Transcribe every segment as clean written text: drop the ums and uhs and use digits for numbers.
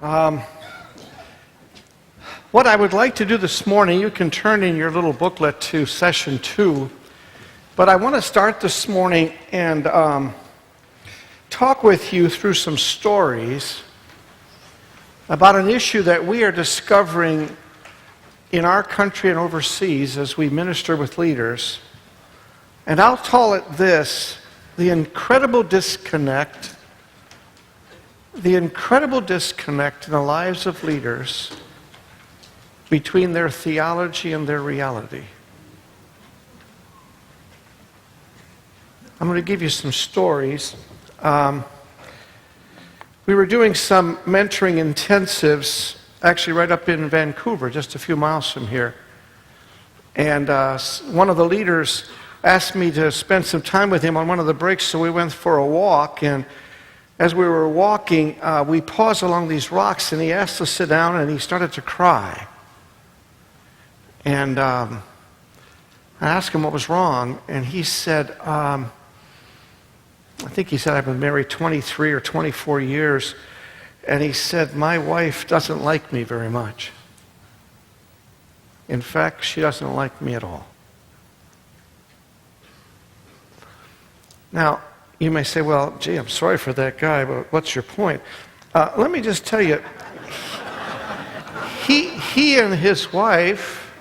Um, what I would like to do this morning, you can turn in your little booklet to session 2, but I want to start this morning and talk with you through some stories about an issue that we are discovering in our country and overseas as we minister with leaders. And I'll call it this: the incredible disconnect in the lives of leaders between their theology and their reality. I'm going to give you some stories. We were doing some mentoring intensives, actually right up in Vancouver, just a few miles from here. And one of the leaders asked me to spend some time with him on one of the breaks, so we went for a walk. And as we were walking, we paused along these rocks, and he asked us to sit down, and he started to cry. And I asked him what was wrong, and he said, I think he said, I've been married 23 or 24 years, and he said, my wife doesn't like me very much. In fact, she doesn't like me at all. Now, you may say, well, gee, I'm sorry for that guy, but what's your point? Let me just tell you, he and his wife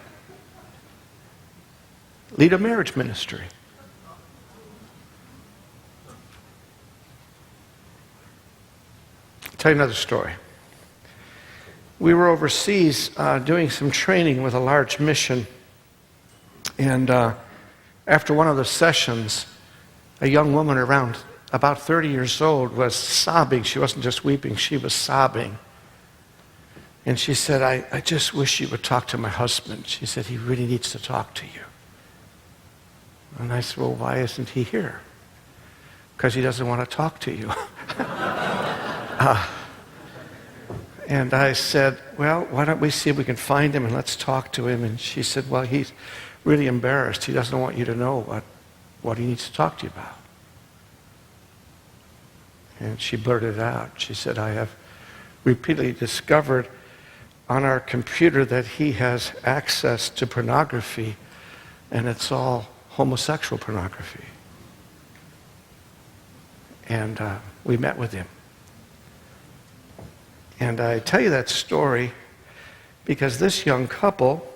lead a marriage ministry. I'll tell you another story. We were overseas doing some training with a large mission, and after one of the sessions, a young woman around about 30 years old was sobbing. She wasn't just weeping, she was sobbing. And she said, I just wish you would talk to my husband. She said, he really needs to talk to you. And I said, well, why isn't he here? Because he doesn't want to talk to you. And I said, well, why don't we see if we can find him and let's talk to him. And she said, well, he's really embarrassed. He doesn't want you to know what he needs to talk to you about. And she blurted out. She said, I have repeatedly discovered on our computer that he has access to pornography, and it's all homosexual pornography. And we met with him. And I tell you that story because this young couple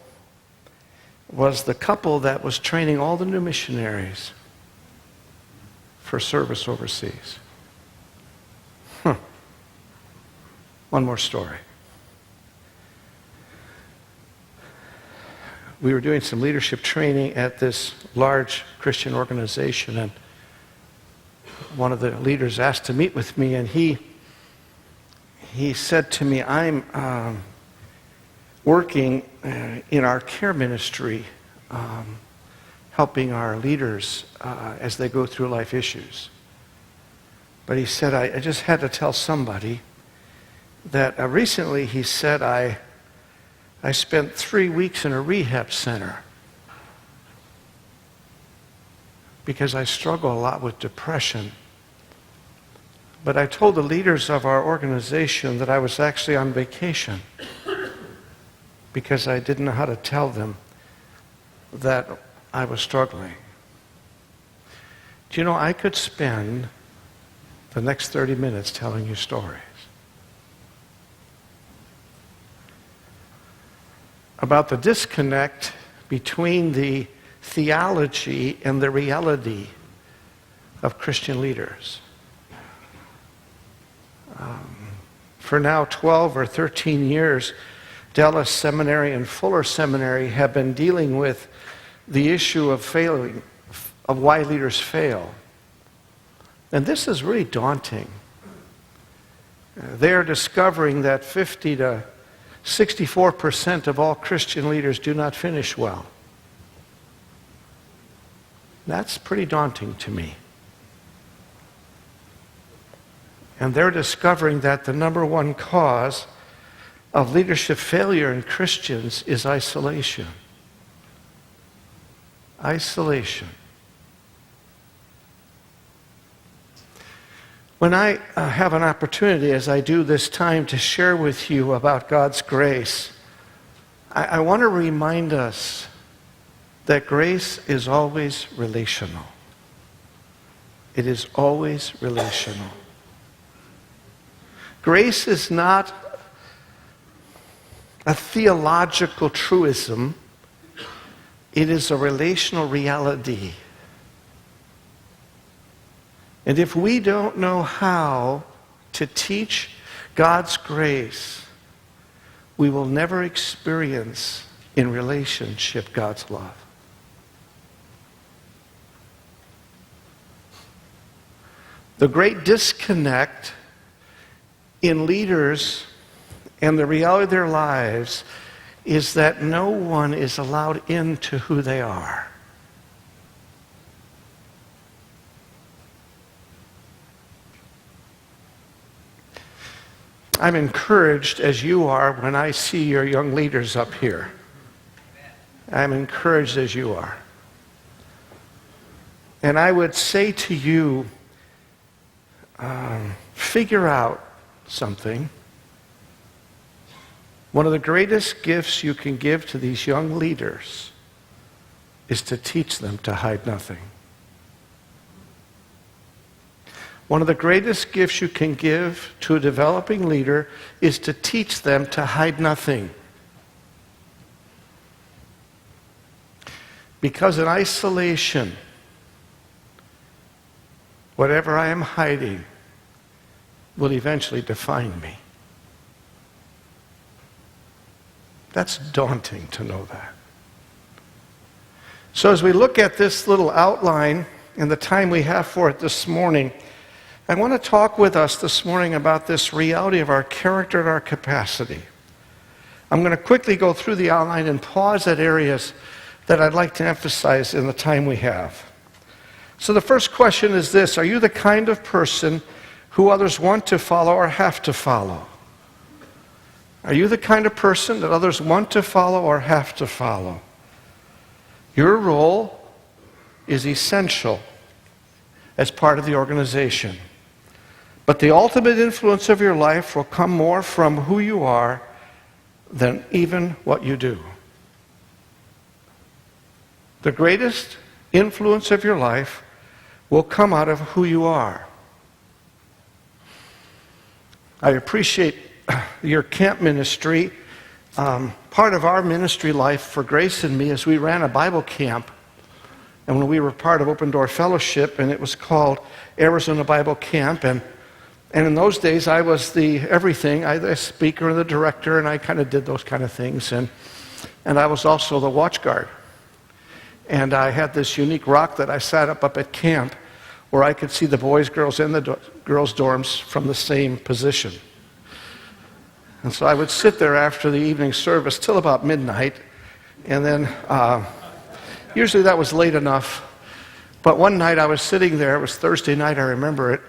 was the couple that was training all the new missionaries for service overseas. One more story. We were doing some leadership training at this large Christian organization, and one of the leaders asked to meet with me, and he said to me, I'm working in our care ministry, helping our leaders as they go through life issues. But he said, I just had to tell somebody that recently, he said, I spent 3 weeks in a rehab center because I struggle a lot with depression. But I told the leaders of our organization that I was actually on vacation because I didn't know how to tell them that I was struggling. Do you know, I could spend the next 30 minutes telling you stories about the disconnect between the theology and the reality of Christian leaders. For now 12 or 13 years, Dallas Seminary and Fuller Seminary have been dealing with the issue of failing, of why leaders fail. And this is really daunting. They're discovering that 50 to 64% of all Christian leaders do not finish well. That's pretty daunting to me. And they're discovering that the number one cause of leadership failure in Christians is isolation. Isolation. When I have an opportunity, as I do this time, to share with you about God's grace, I want to remind us that grace is always relational. It is always relational. Grace is not a theological truism. It is a relational reality. And if we don't know how to teach God's grace, we will never experience in relationship God's love. The great disconnect in leaders and the reality of their lives is that no one is allowed into who they are. I'm encouraged, as you are, when I see your young leaders up here. I'm encouraged as you are. And I would say to you, figure out something. One of the greatest gifts you can give to these young leaders is to teach them to hide nothing. One of the greatest gifts you can give to a developing leader is to teach them to hide nothing. Because in isolation, whatever I am hiding will eventually define me. That's daunting to know that. So as we look at this little outline and the time we have for it this morning, I want to talk with us this morning about this reality of our character and our capacity. I'm going to quickly go through the outline and pause at areas that I'd like to emphasize in the time we have. So the first question is this: are you the kind of person who others want to follow or have to follow? Are you the kind of person that others want to follow or have to follow? Your role is essential as part of the organization. But the ultimate influence of your life will come more from who you are than even what you do. The greatest influence of your life will come out of who you are. I appreciate your camp ministry. Part of our ministry life for Grace and me is we ran a Bible camp. And when we were part of Open Door Fellowship, and it was called Arizona Bible Camp, and in those days, I was the everything. I was the speaker and the director, and I kind of did those kind of things. And I was also the watch guard. And I had this unique rock that I sat up at camp where I could see the boys, girls, and the girls' dorms from the same position. And so I would sit there after the evening service till about midnight. And then usually that was late enough. But one night I was sitting there. It was Thursday night, I remember it,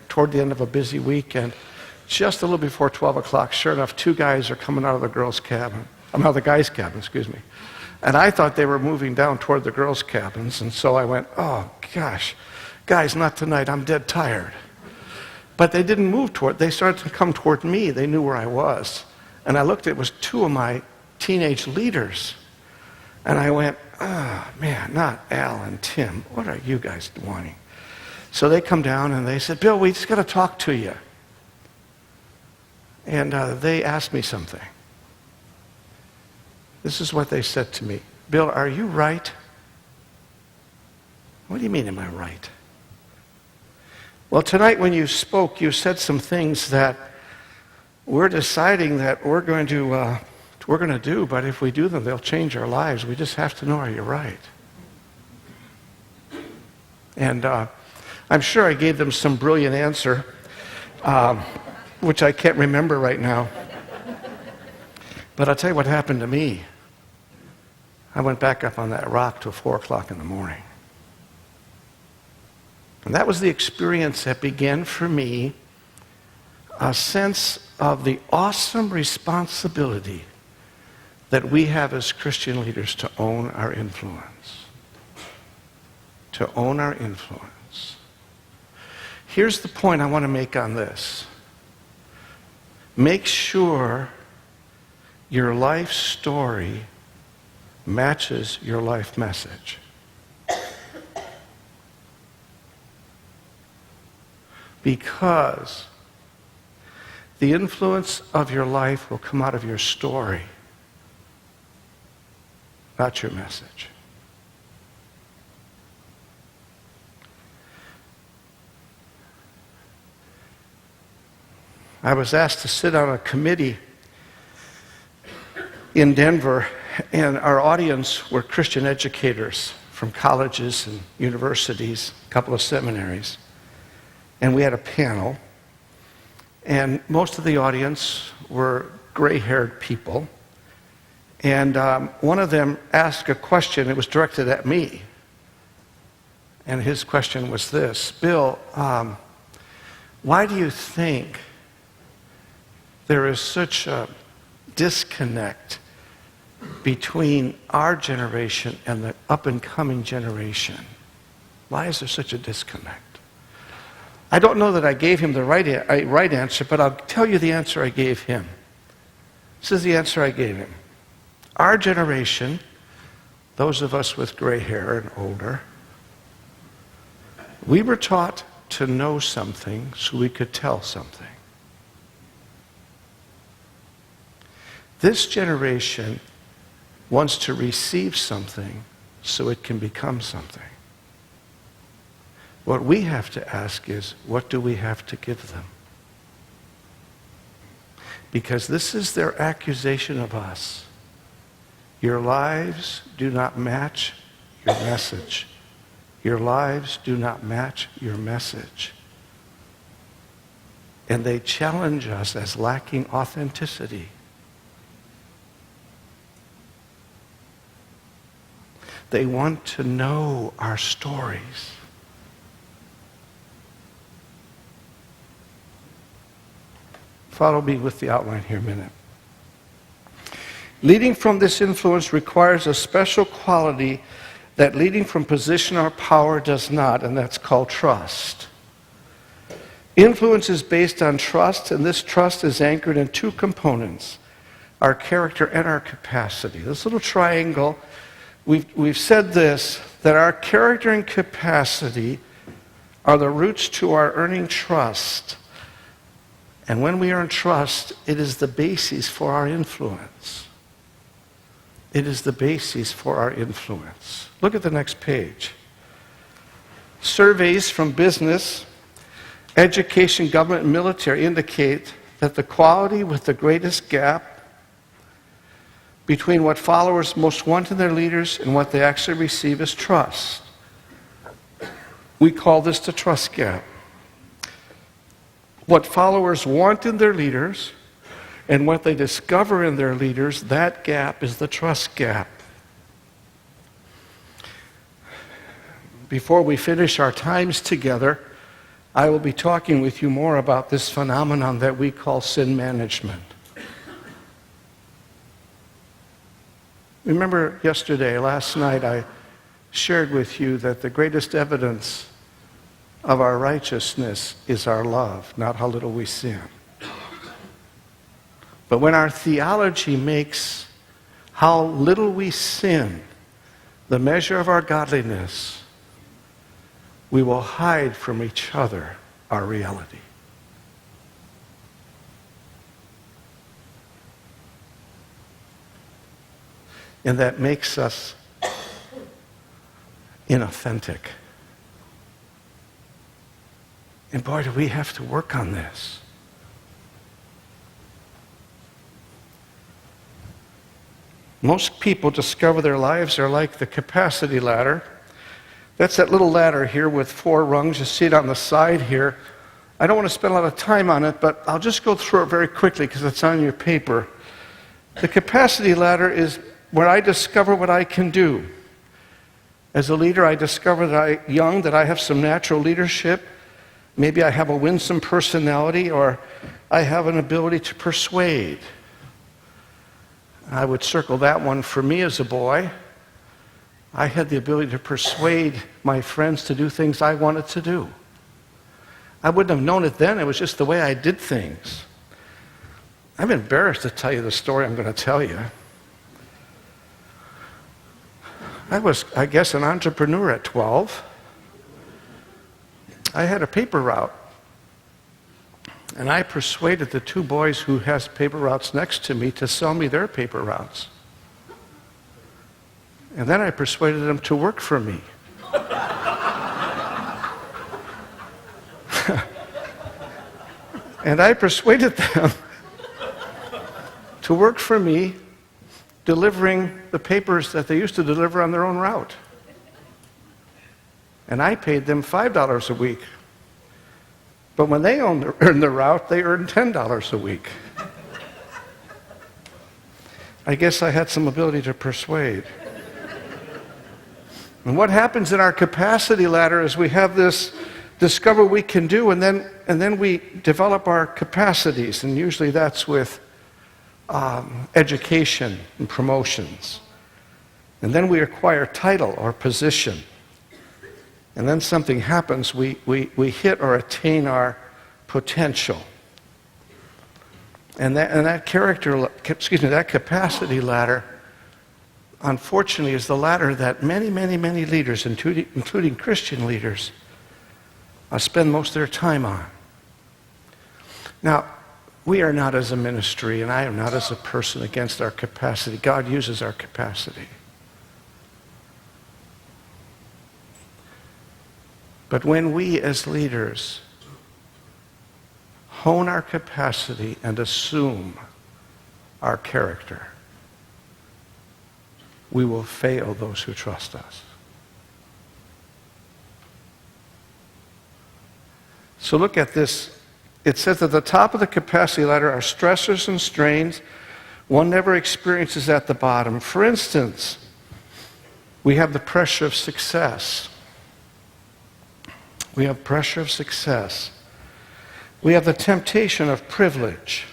toward the end of a busy week, and just a little before 12 o'clock, sure enough, two guys are coming out of the girls' cabin. Out of the guys' cabin, excuse me. And I thought they were moving down toward the girls' cabins, and so I went, oh gosh, guys, not tonight, I'm dead tired. But they didn't move they started to come toward me. They knew where I was. And I looked, it was two of my teenage leaders. And I went, oh man, not Al and Tim, what are you guys wanting? So they come down and they said, Bill, we just got to talk to you. And they asked me something. This is what they said to me. Bill, are you right? What do you mean, am I right? Well, tonight when you spoke, you said some things that we're deciding that we're going to do, but if we do them, they'll change our lives. We just have to know, are you right? And I'm sure I gave them some brilliant answer, which I can't remember right now. But I'll tell you what happened to me. I went back up on that rock till 4 o'clock in the morning. And that was the experience that began for me a sense of the awesome responsibility that we have as Christian leaders to own our influence. To own our influence. here's the point I want to make on this. Make sure your life story matches your life message. Because the influence of your life will come out of your story, not your message. I was asked to sit on a committee in Denver, and our audience were Christian educators from colleges and universities, a couple of seminaries. And we had a panel, and most of the audience were gray-haired people. And one of them asked a question. It was directed at me. And his question was this: Bill, why do you think there is such a disconnect between our generation and the up-and-coming generation? Why is there such a disconnect? I don't know that I gave him the right answer, but I'll tell you the answer I gave him. This is the answer I gave him. Our generation, those of us with gray hair and older, we were taught to know something so we could tell something. This generation wants to receive something so it can become something. What we have to ask is, what do we have to give them? Because this is their accusation of us. Your lives do not match your message. Your lives do not match your message. And they challenge us as lacking authenticity. They want to know our stories. Follow me with the outline here a minute. Leading from this influence requires a special quality that leading from position or power does not, and that's called trust. Influence is based on trust, and this trust is anchored in two components: our character and our capacity. This little triangle, we've said this, that our character and capacity are the roots to our earning trust. And when we earn trust, it is the basis for our influence. It is the basis for our influence. Look at the next page. Surveys from business, education, government, and military indicate that the quality with the greatest gap between what followers most want in their leaders and what they actually receive is trust. We call this the trust gap. What followers want in their leaders and what they discover in their leaders, that gap is the trust gap. Before we finish our times together, I will be talking with you more about this phenomenon that we call sin management. Remember last night, I shared with you that the greatest evidence of our righteousness is our love, not how little we sin. But when our theology makes how little we sin the measure of our godliness, we will hide from each other our reality. And that makes us inauthentic. And boy, do we have to work on this. Most people discover their lives are like the capacity ladder. That's that little ladder here with 4 rungs. You see it on the side here. I don't want to spend a lot of time on it, but I'll just go through it very quickly because it's on your paper. The capacity ladder is where I discover what I can do. As a leader, I discover that I have some natural leadership. Maybe I have a winsome personality, or I have an ability to persuade. I would circle that one for me as a boy. I had the ability to persuade my friends to do things I wanted to do. I wouldn't have known it then. It was just the way I did things. I'm embarrassed to tell you the story I'm going to tell you. I was, I guess, an entrepreneur at 12. I had a paper route. And I persuaded the two boys who has paper routes next to me to sell me their paper routes. And then I persuaded them to work for me. And I persuaded them to work for me, delivering the papers that they used to deliver on their own route. And I paid them $5 a week. But when they earned the route, they earned $10 a week. I guess I had some ability to persuade. And what happens in our capacity ladder is we have this discover we can do, and then we develop our capacities, and usually that's with education and promotions. And then we acquire title or position. And then something happens, we hit or attain our potential. And that capacity ladder, unfortunately, is the ladder that many, many, many leaders, including Christian leaders, spend most of their time on. Now, we are not as a ministry, and I am not as a person against our capacity. God uses our capacity. But when we as leaders hone our capacity and assume our character, we will fail those who trust us. So look at this. It says at the top of the capacity ladder are stressors and strains one never experiences at the bottom. For instance, we have the pressure of success. We have pressure of success. We have the temptation of privilege.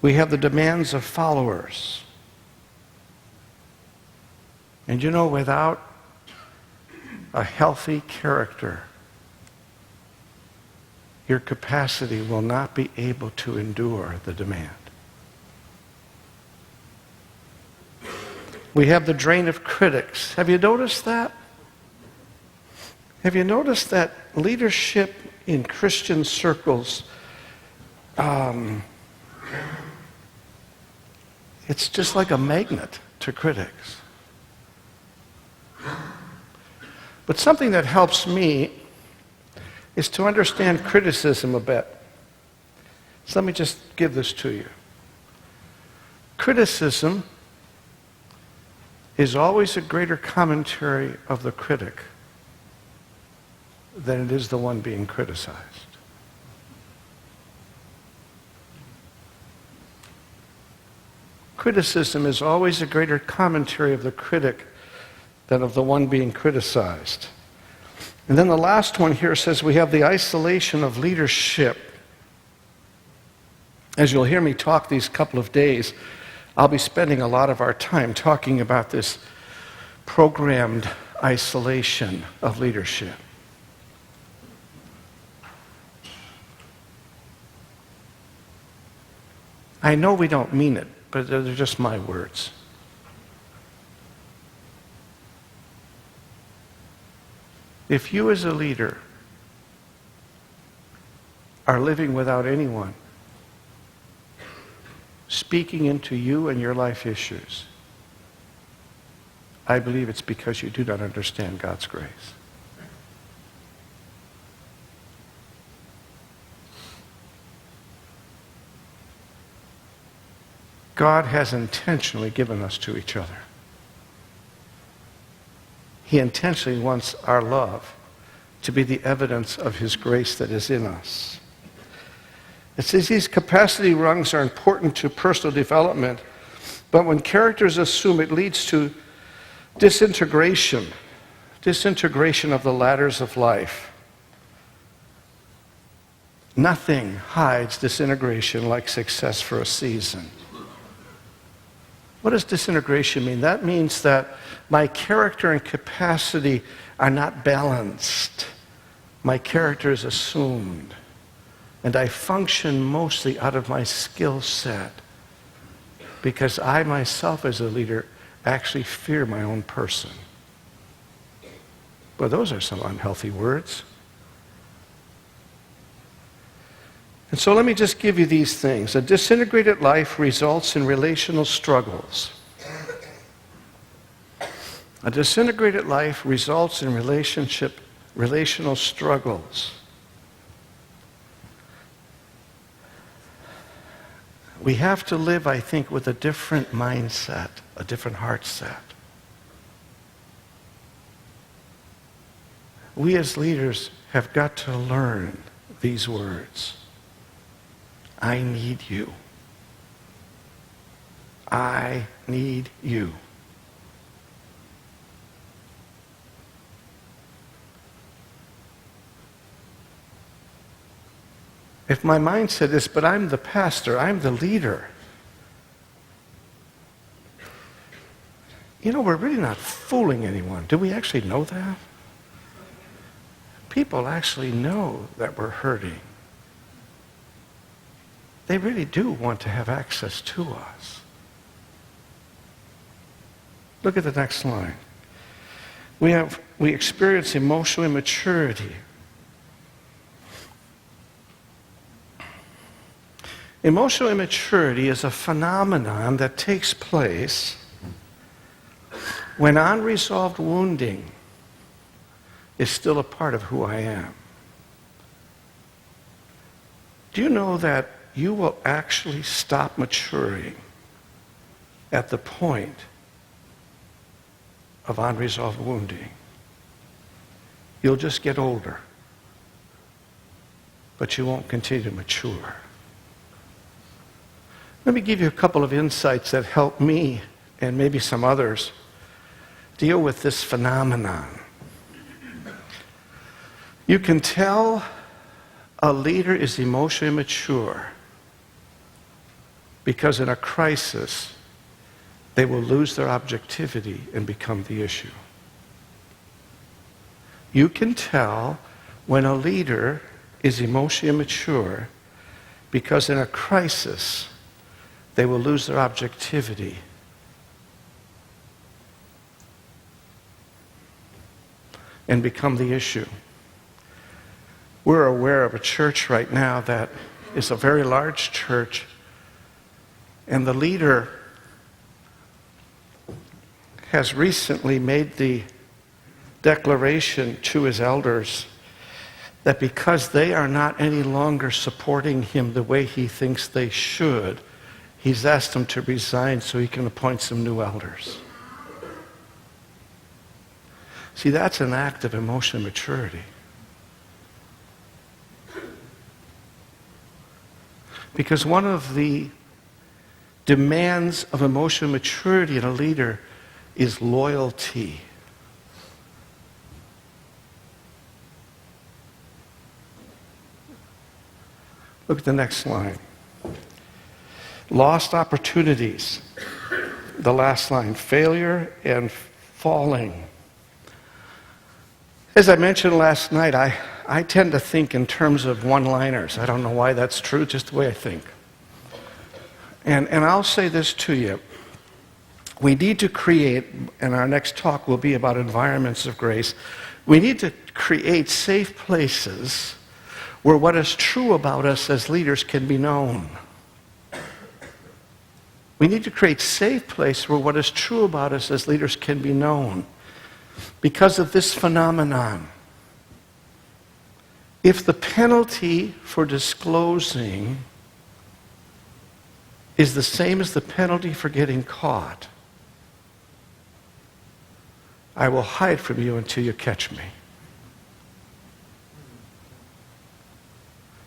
We have the demands of followers. And you know, without a healthy character, your capacity will not be able to endure the demand. We have the drain of critics. Have you noticed that? Have you noticed that leadership in Christian circles, it's just like a magnet to critics. But something that helps me is to understand criticism a bit. So let me just give this to you. Criticism is always a greater commentary of the critic than it is the one being criticized. Criticism is always a greater commentary of the critic than of the one being criticized. And then the last one here says we have the isolation of leadership. As you'll hear me talk these couple of days, I'll be spending a lot of our time talking about this programmed isolation of leadership. I know we don't mean it, but they're just my words. If you as a leader are living without anyone speaking into you and your life issues, I believe it's because you do not understand God's grace. God has intentionally given us to each other. He intentionally wants our love to be the evidence of His grace that is in us. It says these capacity rungs are important to personal development, but when characters assume, it leads to disintegration of the ladders of life. Nothing hides disintegration like success for a season. What does disintegration mean? That means that my character and capacity are not balanced. My character is assumed. And I function mostly out of my skill set because I myself as a leader actually fear my own person. Well, those are some unhealthy words. And so let me just give you these things. A disintegrated life results in relational struggles. A disintegrated life results in relational struggles. We have to live, I think, with a different mindset, a different heart set. We as leaders have got to learn these words. I need you. I need you. If my mindset is, but I'm the pastor, I'm the leader. You know, we're really not fooling anyone. Do we actually know that? People actually know that we're hurting. They really do want to have access to us. Look at the next line. We experience emotional immaturity. Emotional immaturity is a phenomenon that takes place when unresolved wounding is still a part of who I am. Do you know that you will actually stop maturing at the point of unresolved wounding? You'll just get older, but you won't continue to mature. Let me give you a couple of insights that help me and maybe some others deal with this phenomenon. You can tell a leader is emotionally immature because in a crisis, they will lose their objectivity and become the issue. You can tell when a leader is emotionally immature because in a crisis, they will lose their objectivity and become the issue. We're aware of a church right now that is a very large church, and the leader has recently made the declaration to his elders that because they are not any longer supporting him the way he thinks they should, he's asked them to resign so he can appoint some new elders. See, that's an act of emotional maturity. Because one of the demands of emotional maturity in a leader is loyalty. Look at the next line. Lost opportunities. The last line, failure and falling. As I mentioned last night, I tend to think in terms of one-liners. I don't know why that's true, just the way I think. And I'll say this to you. We need to create, and our next talk will be about environments of grace, we need to create safe places where what is true about us as leaders can be known. We need to create safe places where what is true about us as leaders can be known. Because of this phenomenon, if the penalty for disclosing is the same as the penalty for getting caught, I will hide from you until you catch me.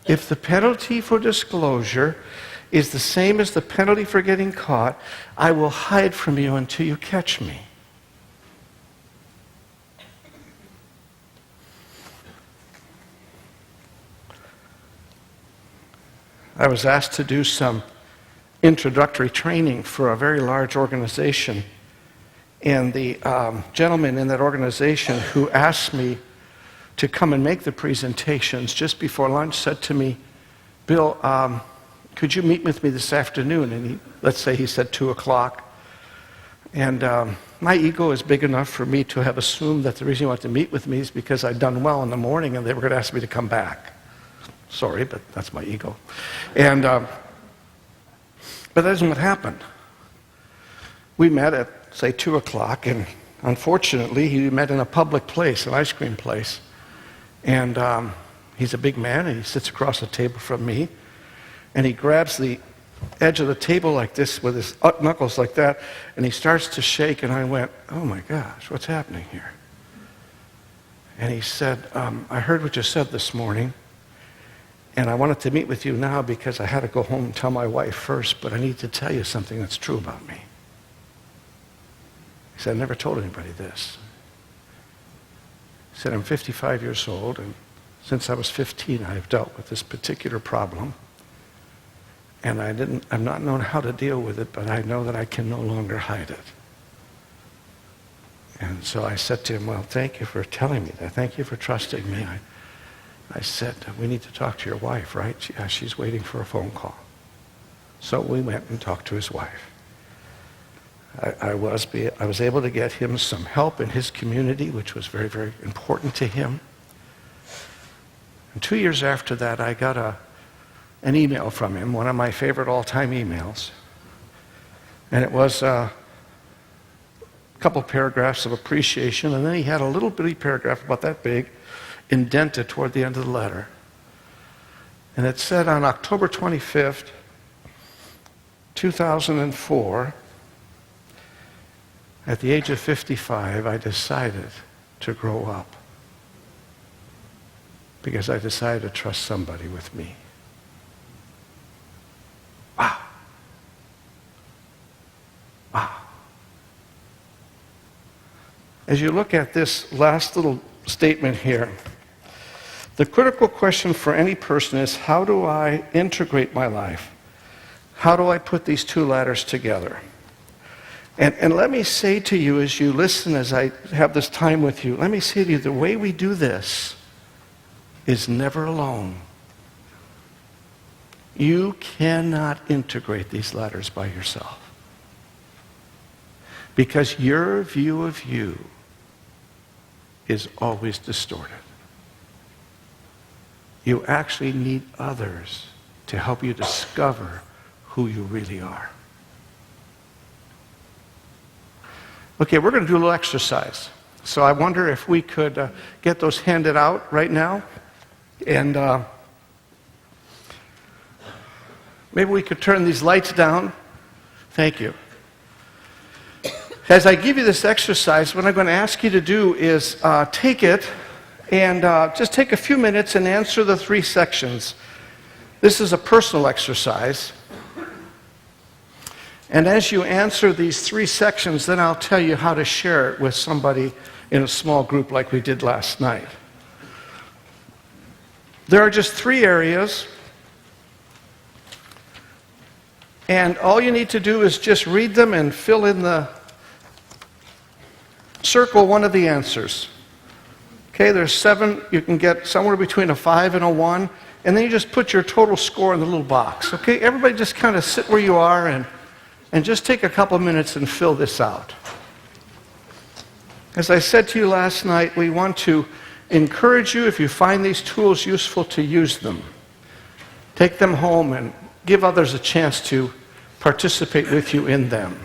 If the penalty for disclosure is the same as the penalty for getting caught, I will hide from you until you catch me. I was asked to do some introductory training for a very large organization. And the gentleman in that organization who asked me to come and make the presentations just before lunch said to me, Bill, could you meet with me this afternoon? And let's say he said 2 o'clock. And my ego is big enough for me to have assumed that the reason he wanted to meet with me is because I'd done well in the morning and they were going to ask me to come back. Sorry, but that's my ego. And but that isn't what happened. We met at, say, 2 o'clock, and unfortunately, he met in a public place, an ice cream place. And he's a big man, and he sits across the table from me, and he grabs the edge of the table like this with his knuckles like that, and he starts to shake, and I went, oh my gosh, what's happening here? And he said, I heard what you said this morning, and I wanted to meet with you now because I had to go home and tell my wife first, but I need to tell you something that's true about me. He said, I never told anybody this. He said, I'm 55 years old, and since I was 15, I have dealt with this particular problem. And I've not known how to deal with it, but I know that I can no longer hide it. And so I said to him, well, thank you for telling me that. Thank you for trusting me. I said, we need to talk to your wife, right? She's waiting for a phone call. So we went and talked to his wife. I was able to get him some help in his community, which was very, very important to him. And 2 years after that, I got an email from him, one of my favorite all-time emails. And it was a couple paragraphs of appreciation, and then he had a little bitty paragraph about that big, indented toward the end of the letter. And it said, on October 25th, 2004, at the age of 55, I decided to grow up because I decided to trust somebody with me. Wow. Wow. As you look at this last little statement here, the critical question for any person is, how do I integrate my life? How do I put these two ladders together? And let me say to you as you listen, as I have this time with you, let me say to you, the way we do this is never alone. You cannot integrate these ladders by yourself. Because your view of you is always distorted. You actually need others to help you discover who you really are. Okay, we're going to do a little exercise. So I wonder if we could get those handed out right now. And maybe we could turn these lights down. Thank you. As I give you this exercise, what I'm going to ask you to do is take it and just take a few minutes and answer the 3 sections. This is a personal exercise. And as you answer these 3 sections, then I'll tell you how to share it with somebody in a small group like we did last night. There are just 3 areas. And all you need to do is just read them and fill in circle one of the answers. Okay, there's 7. You can get somewhere between a 5 and a 1. And then you just put your total score in the little box. Okay, everybody just kind of sit where you are and just take a couple minutes and fill this out. As I said to you last night, we want to encourage you, if you find these tools useful, to use them. Take them home and give others a chance to participate with you in them.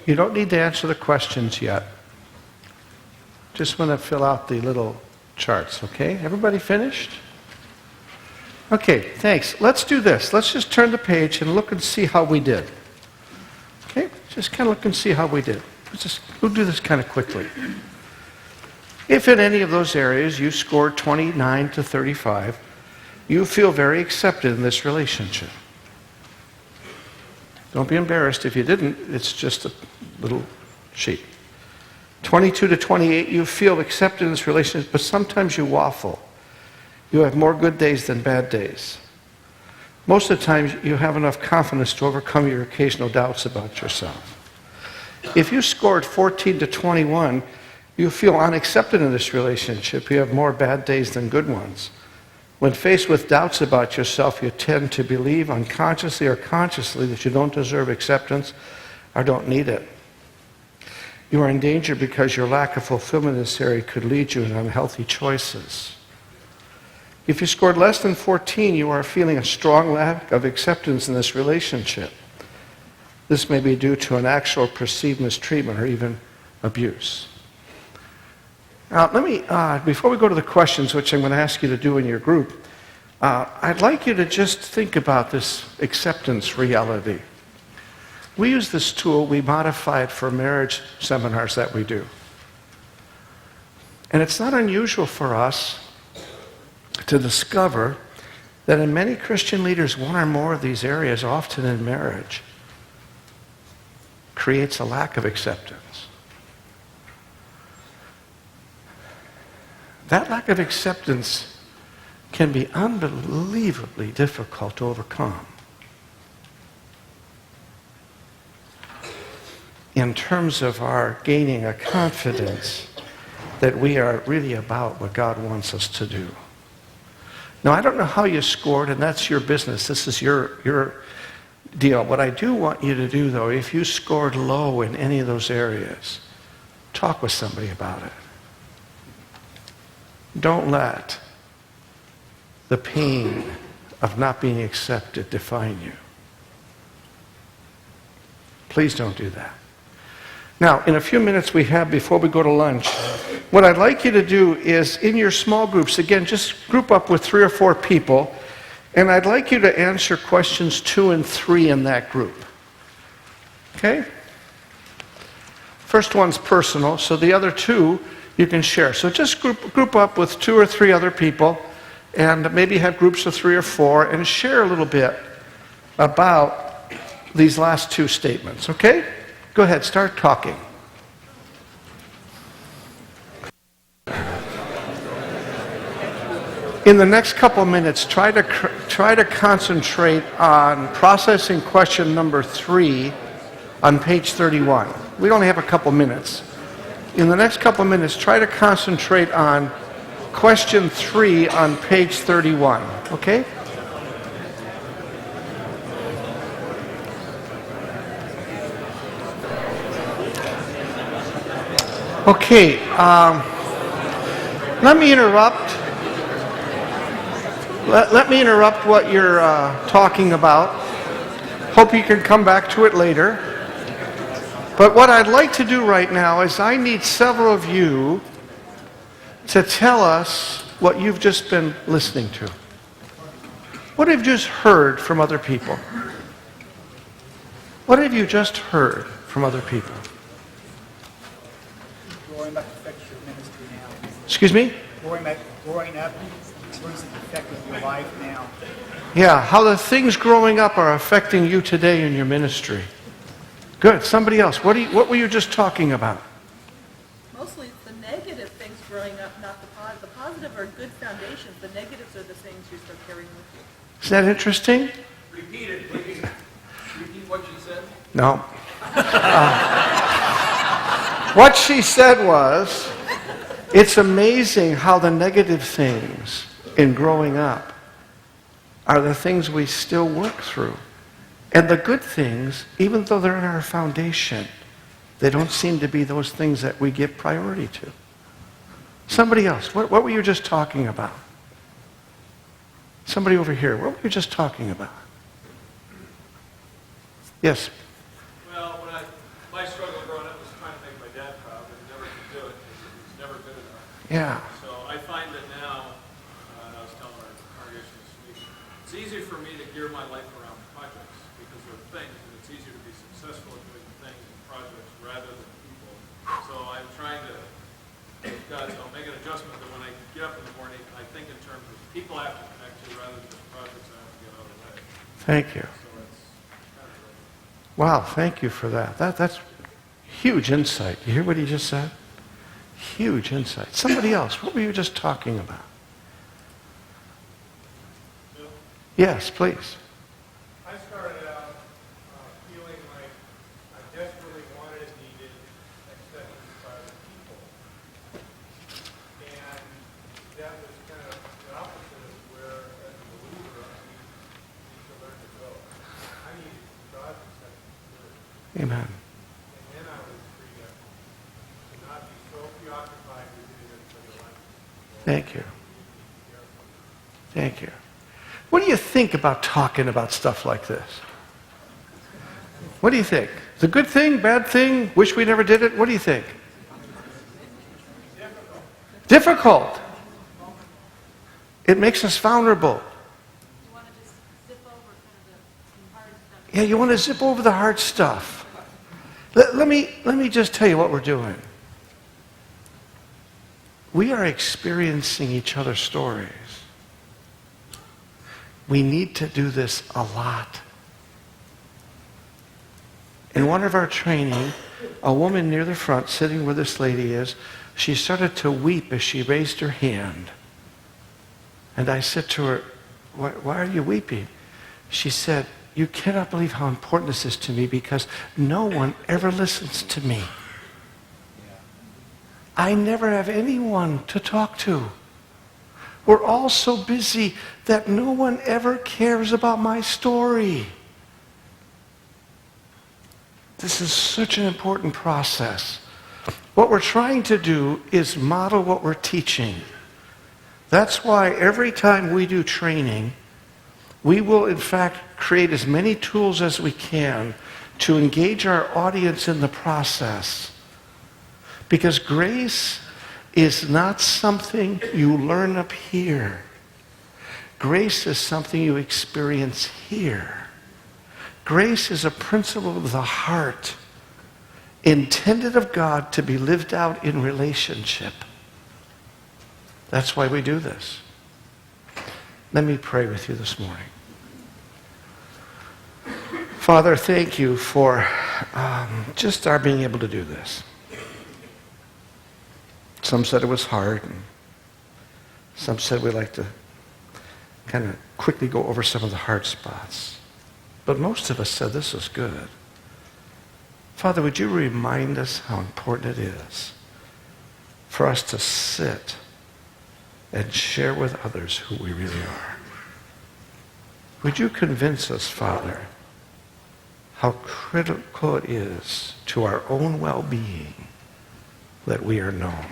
You don't need to answer the questions yet. Just want to fill out the little charts, okay? Everybody finished? Okay, thanks. Let's do this. Let's just turn the page and look and see how we did. Okay? Just kind of look and see how we did. We'll do this kind of quickly. If in any of those areas you scored 29 to 35, you feel very accepted in this relationship. Don't be embarrassed if you didn't. It's just a little sheet. 22 to 28, you feel accepted in this relationship, but sometimes you waffle. You have more good days than bad days. Most of the time, you have enough confidence to overcome your occasional doubts about yourself. If you scored 14 to 21, you feel unaccepted in this relationship. You have more bad days than good ones. When faced with doubts about yourself, you tend to believe unconsciously or consciously that you don't deserve acceptance or don't need it. You are in danger because your lack of fulfillment in this area could lead you in unhealthy choices. If you scored less than 14, you are feeling a strong lack of acceptance in this relationship. This may be due to an actual perceived mistreatment or even abuse. Now, before we go to the questions, which I'm going to ask you to do in your group, I'd like you to just think about this acceptance reality. We use this tool, we modify it for marriage seminars that we do. And it's not unusual for us to discover that in many Christian leaders, one or more of these areas, often in marriage, creates a lack of acceptance. That lack of acceptance can be unbelievably difficult to overcome. In terms of our gaining a confidence that we are really about what God wants us to do. Now, I don't know how you scored, and that's your business. This is your deal. What I do want you to do, though, if you scored low in any of those areas, talk with somebody about it. Don't let the pain of not being accepted define you. Please don't do that. Now, in a few minutes we have before we go to lunch, what I'd like you to do is in your small groups, again, just group up with 3 or 4 people, and I'd like you to answer questions 2 and 3 in that group. Okay? First one's personal, so the other 2 you can share. So just group up with 2 or 3 other people, and maybe have groups of 3 or 4, and share a little bit about these last 2 statements, okay? Go ahead, start talking. In the next couple of minutes, try to concentrate on processing question number 3 on page 31. We only have a couple minutes. In the next couple of minutes, try to concentrate on question 3 on page 31, okay? Okay, let me interrupt. Let me interrupt what you're talking about. Hope you can come back to it later. But what I'd like to do right now is I need several of you to tell us what you've just been listening to. What have you just heard from other people? What have you just heard from other people? Growing up affects your ministry now. Excuse me? Growing up, what is it affecting your life now? Yeah, how the things growing up are affecting you today in your ministry. Good. Somebody else. What were you just talking about? Mostly it's the negative things growing up, not the positive. The positive are good foundations. The negatives are the things you start carrying with you. Is that interesting? Repeat it, please. Repeat what you said. No. What she said was, it's amazing how the negative things in growing up are the things we still work through. And the good things, even though they're in our foundation, they don't seem to be those things that we give priority to. Somebody else, what were you just talking about? Somebody over here, what were you just talking about? Yes? Well, my struggle Yeah. So I find that now, and I was telling our congregation this week, it's easier for me to gear my life around projects because they're things, and it's easier to be successful at doing things and projects rather than people. So I'm trying to, God, so I'll make an adjustment that when I get up in the morning, I think in terms of people I have to connect to rather than just projects I have to get out of the way. Thank you. So it's kind of like, Wow, thank you for that. That's huge insight. You hear what he just said? Huge insight. Somebody else, what were you just talking about? Yes, please. I started out feeling like I desperately wanted and needed acceptance by the people. And that was kind of the opposite of where, as a believer, I need to learn to go. I needed God's acceptance first. Amen. And then I was freed up to not be so preoccupied with doing everybody else. Thank you. Thank you. What do you think about talking about stuff like this? What do you think? It's a good thing, bad thing, wish we never did it? What do you think? Difficult. It makes us vulnerable. You want to just zip over kind of the hard stuff. Yeah, you want to zip over the hard stuff. Let me just tell you what we're doing. We are experiencing each other's stories. We need to do this a lot. In one of our training, a woman near the front, sitting where this lady is, she started to weep as she raised her hand. And I said to her, why are you weeping? She said, you cannot believe how important this is to me because no one ever listens to me. I never have anyone to talk to. We're all so busy that no one ever cares about my story. This is such an important process. What we're trying to do is model what we're teaching. That's why every time we do training, we will in fact create as many tools as we can to engage our audience in the process. Because grace is not something you learn up here. Grace is something you experience here. Grace is a principle of the heart, intended of God to be lived out in relationship. That's why we do this. Let me pray with you this morning. Father, thank you for just our being able to do this. Some said it was hard, and some said we'd like to kind of quickly go over some of the hard spots. But most of us said this was good. Father, would you remind us how important it is for us to sit and share with others who we really are? Would you convince us, Father, how critical it is to our own well-being that we are known?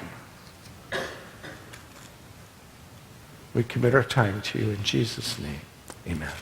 We commit our time to you in Jesus' name. Amen.